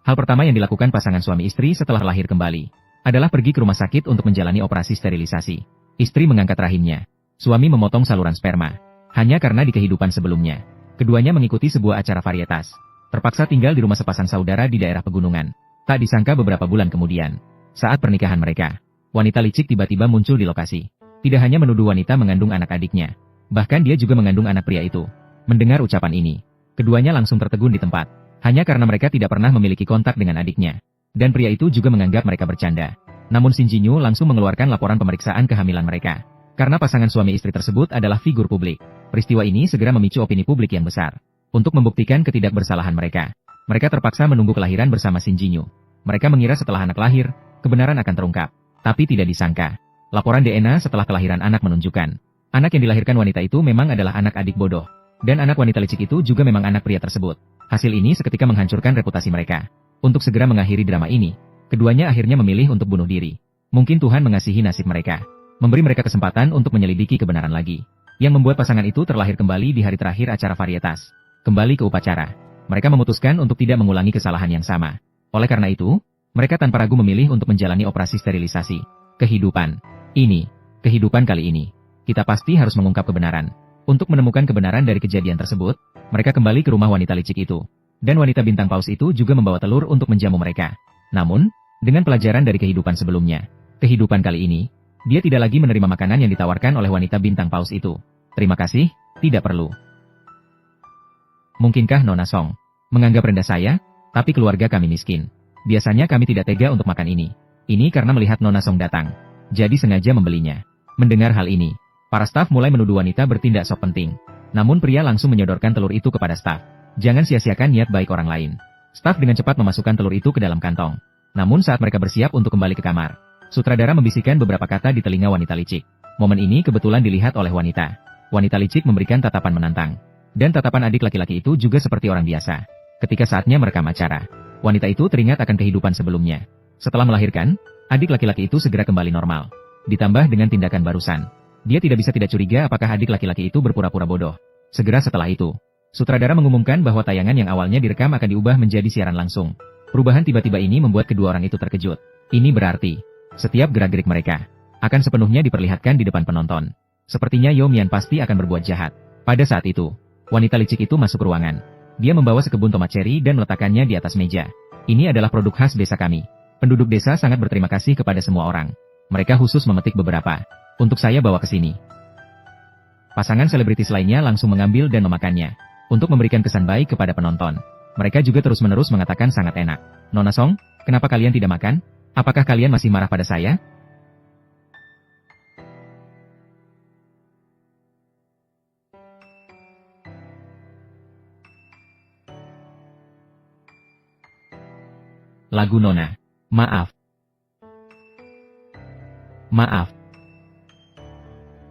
Hal pertama yang dilakukan pasangan suami istri setelah lahir kembali adalah pergi ke rumah sakit untuk menjalani operasi sterilisasi. Istri mengangkat rahimnya. Suami memotong saluran sperma. Hanya karena di kehidupan sebelumnya, keduanya mengikuti sebuah acara varietas. Terpaksa tinggal di rumah sepasang saudara di daerah pegunungan. Tak disangka beberapa bulan kemudian, saat pernikahan mereka, wanita licik tiba-tiba muncul di lokasi. Tidak hanya menuduh wanita mengandung anak adiknya, bahkan dia juga mengandung anak pria itu. Mendengar ucapan ini, keduanya langsung tertegun di tempat. Hanya karena mereka tidak pernah memiliki kontak dengan adiknya. Dan pria itu juga menganggap mereka bercanda. Namun Shin Jinyu langsung mengeluarkan laporan pemeriksaan kehamilan mereka. Karena pasangan suami istri tersebut adalah figur publik. Peristiwa ini segera memicu opini publik yang besar. Untuk membuktikan ketidakbersalahan mereka, mereka terpaksa menunggu kelahiran bersama Shin Jinyu. Mereka mengira setelah anak lahir, kebenaran akan terungkap. Tapi tidak disangka. Laporan DNA setelah kelahiran anak menunjukkan, anak yang dilahirkan wanita itu memang adalah anak adik bodoh. Dan anak wanita licik itu juga memang anak pria tersebut. Hasil ini seketika menghancurkan reputasi mereka. Untuk segera mengakhiri drama ini, keduanya akhirnya memilih untuk bunuh diri. Mungkin Tuhan mengasihi nasib mereka, memberi mereka kesempatan untuk menyelidiki kebenaran lagi. Yang membuat pasangan itu terlahir kembali di hari terakhir acara varietas. Kembali ke upacara, mereka memutuskan untuk tidak mengulangi kesalahan yang sama. Oleh karena itu, mereka tanpa ragu memilih untuk menjalani operasi sterilisasi. Kehidupan kali ini, kita pasti harus mengungkap kebenaran. Untuk menemukan kebenaran dari kejadian tersebut, mereka kembali ke rumah wanita licik itu. Dan wanita bintang paus itu juga membawa telur untuk menjamu mereka. Namun, dengan pelajaran dari kehidupan sebelumnya, kehidupan kali ini, dia tidak lagi menerima makanan yang ditawarkan oleh wanita bintang paus itu. Terima kasih, tidak perlu. Mungkinkah Nona Song menganggap rendah saya? Tapi keluarga kami miskin. Biasanya kami tidak tega untuk makan ini. Ini karena melihat Nona Song datang. Jadi sengaja membelinya. Mendengar hal ini, para staf mulai menuduh wanita bertindak sok penting. Namun pria langsung menyodorkan telur itu kepada staf. Jangan sia-siakan niat baik orang lain. Staf dengan cepat memasukkan telur itu ke dalam kantong. Namun saat mereka bersiap untuk kembali ke kamar, sutradara membisikkan beberapa kata di telinga wanita licik. Momen ini kebetulan dilihat oleh wanita. Wanita licik memberikan tatapan menantang. Dan tatapan adik laki-laki itu juga seperti orang biasa. Ketika saatnya merekam acara, wanita itu teringat akan kehidupan sebelumnya. Setelah melahirkan, adik laki-laki itu segera kembali normal. Ditambah dengan tindakan barusan, dia tidak bisa tidak curiga apakah adik laki-laki itu berpura-pura bodoh. Segera setelah itu, sutradara mengumumkan bahwa tayangan yang awalnya direkam akan diubah menjadi siaran langsung. Perubahan tiba-tiba ini membuat kedua orang itu terkejut. Ini berarti, setiap gerak-gerik mereka akan sepenuhnya diperlihatkan di depan penonton. Sepertinya Yo Mian pasti akan berbuat jahat. Pada saat itu, wanita licik itu masuk ruangan. Dia membawa sekebun tomat cherry dan meletakkannya di atas meja. Ini adalah produk khas desa kami. Penduduk desa sangat berterima kasih kepada semua orang. Mereka khusus memetik beberapa untuk saya bawa ke sini. Pasangan selebritis lainnya langsung mengambil dan memakannya. Untuk memberikan kesan baik kepada penonton. Mereka juga terus-menerus mengatakan sangat enak. Nona Song, kenapa kalian tidak makan? Apakah kalian masih marah pada saya? Lagu Nona. Maaf. Maaf.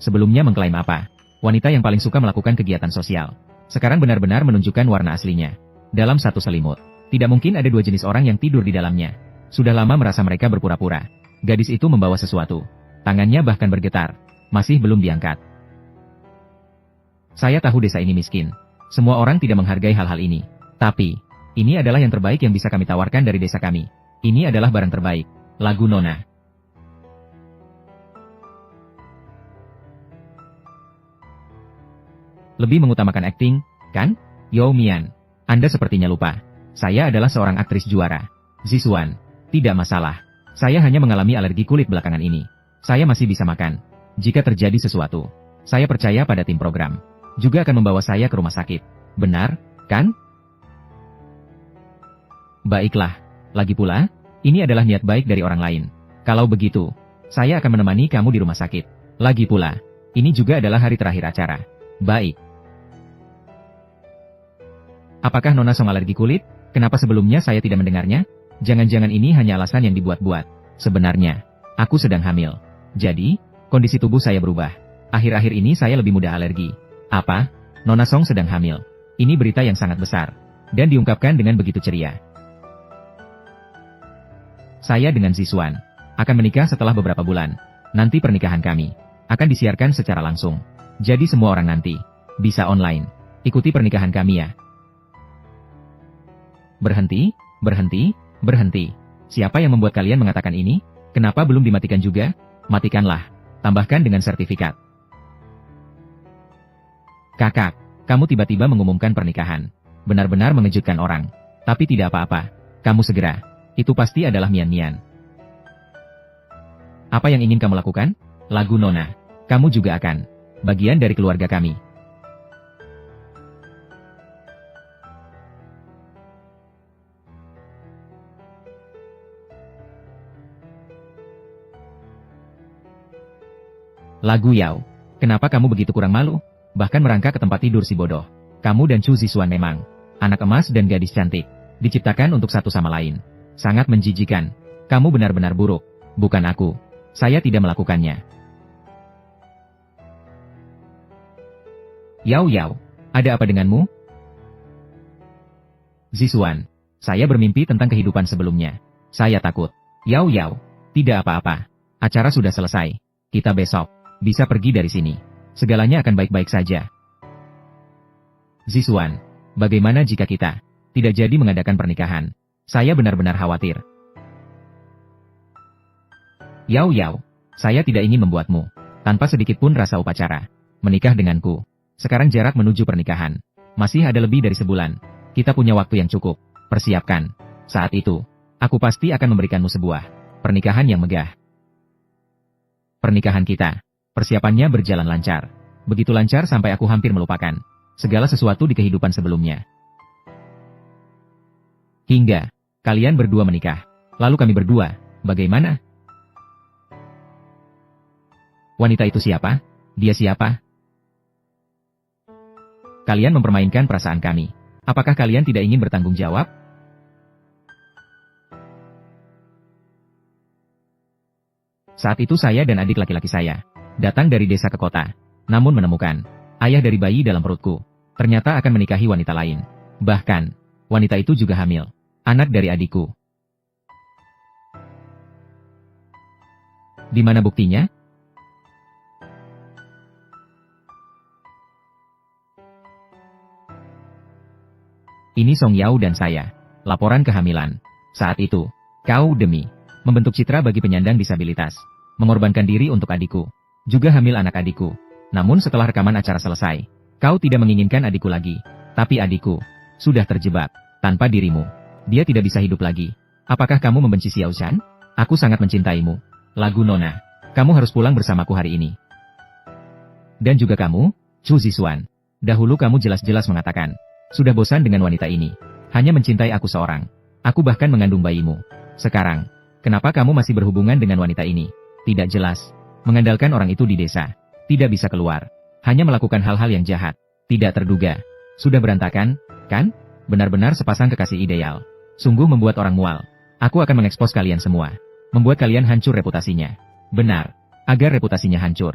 Sebelumnya mengklaim apa? Wanita yang paling suka melakukan kegiatan sosial. Sekarang benar-benar menunjukkan warna aslinya. Dalam satu selimut, tidak mungkin ada dua jenis orang yang tidur di dalamnya. Sudah lama merasa mereka berpura-pura. Gadis itu membawa sesuatu. Tangannya bahkan bergetar. Masih belum diangkat. Saya tahu desa ini miskin. Semua orang tidak menghargai hal-hal ini. Tapi, ini adalah yang terbaik yang bisa kami tawarkan dari desa kami. Ini adalah barang terbaik. Lagu Nona. Lebih mengutamakan akting, kan? Yo Mian. Anda sepertinya lupa. Saya adalah seorang aktris juara. Zisuan. Tidak masalah. Saya hanya mengalami alergi kulit belakangan ini. Saya masih bisa makan. Jika terjadi sesuatu, saya percaya pada tim program. Juga akan membawa saya ke rumah sakit. Benar, kan? Baiklah. Lagi pula, ini adalah niat baik dari orang lain. Kalau begitu, saya akan menemani kamu di rumah sakit. Lagi pula, ini juga adalah hari terakhir acara. Baik. Apakah Nona Song alergi kulit? Kenapa sebelumnya saya tidak mendengarnya? Jangan-jangan ini hanya alasan yang dibuat-buat. Sebenarnya, aku sedang hamil. Jadi, kondisi tubuh saya berubah. Akhir-akhir ini saya lebih mudah alergi. Apa? Nona Song sedang hamil. Ini berita yang sangat besar. Dan diungkapkan dengan begitu ceria. Saya dengan Zisuan akan menikah setelah beberapa bulan. Nanti pernikahan kami akan disiarkan secara langsung. Jadi semua orang nanti bisa online. Ikuti pernikahan kami ya. Berhenti? Berhenti, berhenti. Siapa yang membuat kalian mengatakan ini? Kenapa belum dimatikan juga? Matikanlah. Tambahkan dengan sertifikat. Kakak, kamu tiba-tiba mengumumkan pernikahan. Benar-benar mengejutkan orang. Tapi tidak apa-apa. Kamu segera. Itu pasti adalah Mian-Mian. Apa yang ingin kamu lakukan? Lagu Nona. Kamu juga akan bagian dari keluarga kami. Lagu Yao. Kenapa kamu begitu kurang malu? Bahkan merangkak ke tempat tidur si bodoh. Kamu dan Chu Zixuan memang anak emas dan gadis cantik. Diciptakan untuk satu sama lain. Sangat menjijikan. Kamu benar-benar buruk. Bukan aku. Saya tidak melakukannya. Yao Yao. Ada apa denganmu? Zixuan. Saya bermimpi tentang kehidupan sebelumnya. Saya takut. Yao Yao. Tidak apa-apa. Acara sudah selesai. Kita besok bisa pergi dari sini. Segalanya akan baik-baik saja. Zixuan, bagaimana jika kita tidak jadi mengadakan pernikahan? Saya benar-benar khawatir. Yao Yao, saya tidak ingin membuatmu tanpa sedikit pun rasa upacara menikah denganku. Sekarang jarak menuju pernikahan masih ada lebih dari sebulan. Kita punya waktu yang cukup. Persiapkan. Saat itu, aku pasti akan memberikanmu sebuah pernikahan yang megah. Pernikahan kita. Persiapannya berjalan lancar. Begitu lancar sampai aku hampir melupakan segala sesuatu di kehidupan sebelumnya. Hingga kalian berdua menikah. Lalu kami berdua, bagaimana? Wanita itu siapa? Dia siapa? Kalian mempermainkan perasaan kami. Apakah kalian tidak ingin bertanggung jawab? Saat itu saya dan adik laki-laki saya datang dari desa ke kota, namun menemukan ayah dari bayi dalam perutku ternyata akan menikahi wanita lain. Bahkan, wanita itu juga hamil, anak dari adikku. Di mana buktinya? Ini Song Yao dan saya. Laporan kehamilan. Saat itu, kau demi membentuk citra bagi penyandang disabilitas, mengorbankan diri untuk adikku. Juga hamil anak adikku. Namun setelah rekaman acara selesai, kau tidak menginginkan adikku lagi. Tapi adikku sudah terjebak. Tanpa dirimu, dia tidak bisa hidup lagi. Apakah kamu membenci Xiao Shan? Aku sangat mencintaimu. Lagu Nona, kamu harus pulang bersamaku hari ini. Dan juga kamu, Chu Zixuan. Dahulu kamu jelas-jelas mengatakan, sudah bosan dengan wanita ini. Hanya mencintai aku seorang. Aku bahkan mengandung bayimu. Sekarang, kenapa kamu masih berhubungan dengan wanita ini? Tidak jelas. Mengandalkan orang itu di desa. Tidak bisa keluar. Hanya melakukan hal-hal yang jahat. Tidak terduga. Sudah berantakan, kan? Benar-benar sepasang kekasih ideal. Sungguh membuat orang mual. Aku akan mengekspos kalian semua. Membuat kalian hancur reputasinya. Benar. Agar reputasinya hancur.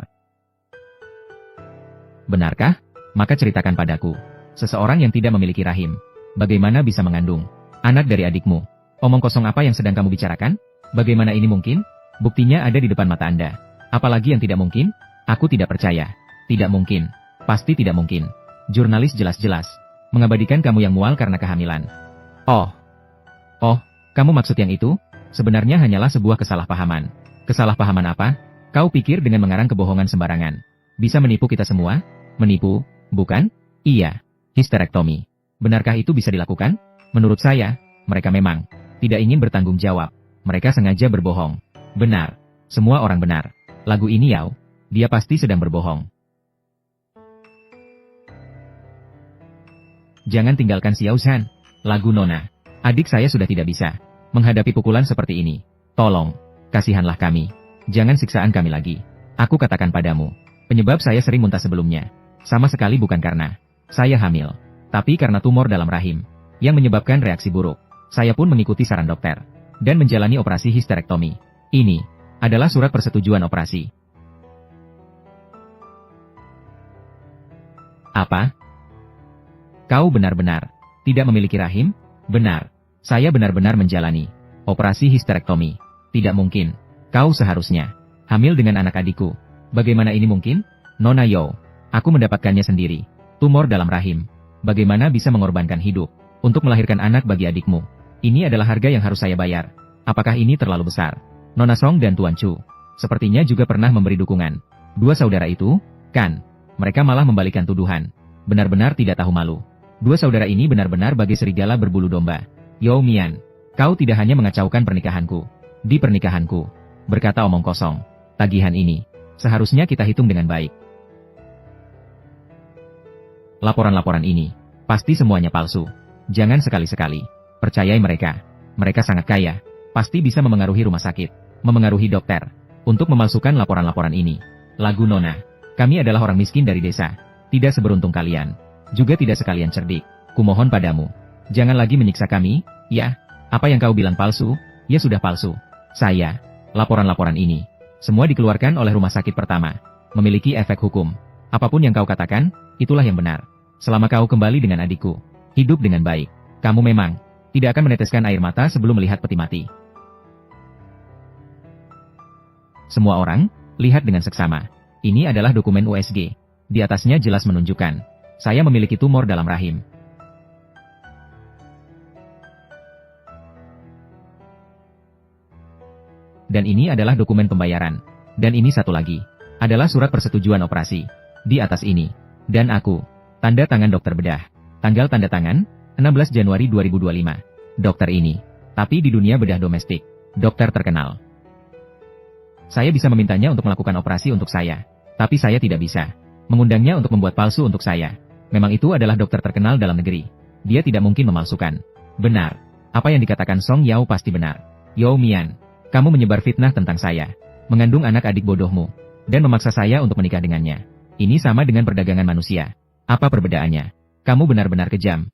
Benarkah? Maka ceritakan padaku. Seseorang yang tidak memiliki rahim. Bagaimana bisa mengandung anak dari adikmu? Omong kosong apa yang sedang kamu bicarakan? Bagaimana ini mungkin? Buktinya ada di depan mata Anda. Apalagi yang tidak mungkin? Aku tidak percaya. Tidak mungkin. Pasti tidak mungkin. Jurnalis jelas-jelas mengabadikan kamu yang mual karena kehamilan. Oh, kamu maksud yang itu? Sebenarnya hanyalah sebuah kesalahpahaman. Kesalahpahaman apa? Kau pikir dengan mengarang kebohongan sembarangan bisa menipu kita semua? Menipu, bukan? Iya, histerektomi. Benarkah itu bisa dilakukan? Menurut saya, mereka memang tidak ingin bertanggung jawab. Mereka sengaja berbohong. Benar. Semua orang benar. Lagu ini Yao, dia pasti sedang berbohong. Jangan tinggalkan Xiao Shan. Lagu Nona. Adik saya sudah tidak bisa menghadapi pukulan seperti ini. Tolong, kasihanlah kami. Jangan siksaan kami lagi. Aku katakan padamu, penyebab saya sering muntah sebelumnya. Sama sekali bukan karena saya hamil, tapi karena tumor dalam rahim yang menyebabkan reaksi buruk. Saya pun mengikuti saran dokter dan menjalani operasi histerektomi. Ini adalah surat persetujuan operasi. Apa? Kau benar-benar tidak memiliki rahim? Benar. Saya benar-benar menjalani operasi histerektomi. Tidak mungkin. Kau seharusnya hamil dengan anak adikku. Bagaimana ini mungkin? Nona Yao, aku mendapatkannya sendiri. Tumor dalam rahim. Bagaimana bisa mengorbankan hidup untuk melahirkan anak bagi adikmu? Ini adalah harga yang harus saya bayar. Apakah ini terlalu besar? Nona Song dan Tuan Chu sepertinya juga pernah memberi dukungan. Dua saudara itu, kan? Mereka malah membalikan tuduhan. Benar-benar tidak tahu malu. Dua saudara ini benar-benar bagai serigala berbulu domba. Yao Mian, kau tidak hanya mengacaukan pernikahanku. Di pernikahanku, berkata omong kosong. Tagihan ini, seharusnya kita hitung dengan baik. Laporan-laporan ini, pasti semuanya palsu. Jangan sekali-sekali percayai mereka. Mereka sangat kaya, pasti bisa memengaruhi rumah sakit, memengaruhi dokter, untuk memalsukan laporan-laporan ini. Lagu Nona, kami adalah orang miskin dari desa, tidak seberuntung kalian, juga tidak sekalian cerdik. Kumohon padamu, jangan lagi menyiksa kami, ya. Apa yang kau bilang palsu, ya sudah palsu. Saya, laporan-laporan ini, semua dikeluarkan oleh rumah sakit pertama, memiliki efek hukum. Apapun yang kau katakan, itulah yang benar. Selama kau kembali dengan adikku, hidup dengan baik, kamu memang tidak akan meneteskan air mata sebelum melihat peti mati. Semua orang, lihat dengan seksama. Ini adalah dokumen USG. Di atasnya jelas menunjukkan, saya memiliki tumor dalam rahim. Dan ini adalah dokumen pembayaran. Dan ini satu lagi, adalah surat persetujuan operasi. Di atas ini, dan aku, tanda tangan dokter bedah. Tanggal tanda tangan, 16 Januari 2025. Dokter ini, tapi di dunia bedah domestik, dokter terkenal. Saya bisa memintanya untuk melakukan operasi untuk saya, tapi saya tidak bisa mengundangnya untuk membuat palsu untuk saya. Memang itu adalah dokter terkenal dalam negeri. Dia tidak mungkin memalsukan. Benar. Apa yang dikatakan Song Yao pasti benar. Yao Mian, kamu menyebar fitnah tentang saya, mengandung anak adik bodohmu, dan memaksa saya untuk menikah dengannya. Ini sama dengan perdagangan manusia. Apa perbedaannya? Kamu benar-benar kejam.